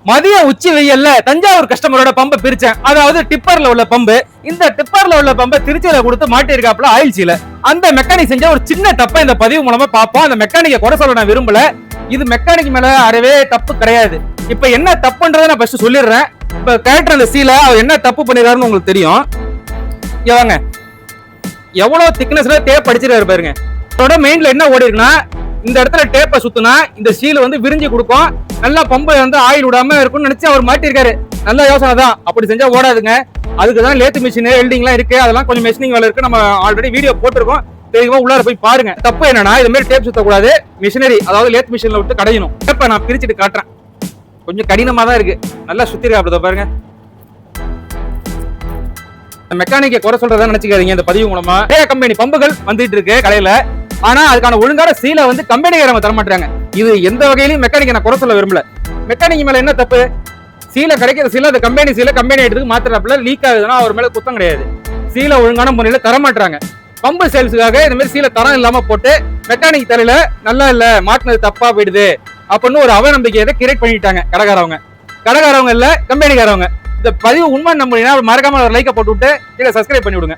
மதிய உச்சி வெயில்ல தஞ்சாவூர் கஸ்டமரோட பம்பை பிரிச்சேன். அதாவது டிப்பர்ல உள்ள பம்பு. இந்த டிப்பர்ல உள்ள பம்பை திருச்சியில கொடுத்து மாட்டிருக்காப்ல ஆயில் சீல. அந்த மெக்கானிக் செஞ்ச ஒரு சின்ன தப்பை இந்த பதிவு மூலமா பார்ப்போம். அந்த மெக்கானிக்கை குறை சொல்ல நான் விரும்பல. இது மெக்கானிக் மேல அறவே தப்பு கிடையாது. இப்ப என்ன தப்புன்றதை நான் ஃபர்ஸ்ட் சொல்லிடுறேன். இப்ப கேரக்டர் அந்த சீல அவர் என்ன தப்பு பண்ணிருக்காருன்னு உங்களுக்கு தெரியும். வாங்க, எவ்வளவு திக்னஸ்ல டேப் அடிச்சிருக்காரு பாருங்க. அதோட மெயின்ல என்ன ஓடி இருக்குன்னா, இந்த இடத்துல டேப்பை சுத்தினா இந்த சீல் வந்து விரிஞ்சு கொடுக்கும், நல்லா பம்பை வந்து ஆயில் விடாம இருக்கும்னு நினைச்சு அவர் மாட்டிருக்காரு. நல்ல யோசனை தான், அப்படி செஞ்சா ஓடாதுங்க. அதுக்குதான் லேத்து மிஷின் வெல்டிங் எல்லாம் இருக்கு. அதெல்லாம் கொஞ்சம் மெஷினிங் வேலை இருக்கு. நம்ம ஆல்ரெடி வீடியோ போட்டிருக்கோம், தெரியுமா? உள்ளார போய் பாருங்க. தப்பு என்னன்னா, இது மாதிரி டேப் சுத்தக்கூடாது. மிஷினரி அதாவது லேத் மிஷின்ல விட்டு கடையணும். டேப்பை நான் பிரிச்சுட்டு காட்டுறேன். கொஞ்சம் கடினமா தான் இருக்கு. நல்லா சுத்திருக்கா பாருங்க. மெக்கானிக்கை குறை சொல்றதா நினைச்சுக்காதீங்க. இந்த பதிவு மூலமா நிறைய கம்பெனி பம்புகள் வந்துட்டு இருக்கு கடையில. ஆனா அதுக்கான ஒழுங்கான சீலை வந்து கம்பெனிக்காரங்க தர மாட்டாங்க. இது எந்த வகையிலும் மெக்கானிக்கை நான் குறை சொல்ல விரும்பல. மெக்கானிக் மேல என்ன தப்பு? சீலை கிடைக்கிற சீலை அந்த கம்பெனி சீலை கம்பெனி எடுத்து மாத்திரப்பல லீக் ஆகுதுன்னா அவர் மேல குத்தம் கிடையாது. சீலை ஒழுங்கான முறையில தர மாட்டாங்க. பம்பு சேல்ஸுக்காக இந்த மாதிரி சீலை தரம் இல்லாம போட்டு மெக்கானிக் தலையில நல்லா இல்ல, மாட்டினது தப்பா போயிடுது அப்படின்னு ஒரு அவநம்பிக்கையை கிரியேட் பண்ணிட்டாங்க கடைக்காரவங்க இல்ல கம்பெனிக்காரவங்க. இந்த பதிவு உண்மை நம்பினா மறக்காம ஒரு லைக்கை போட்டு விட்டு சப்ஸ்கிரைப் பண்ணி விடுங்க.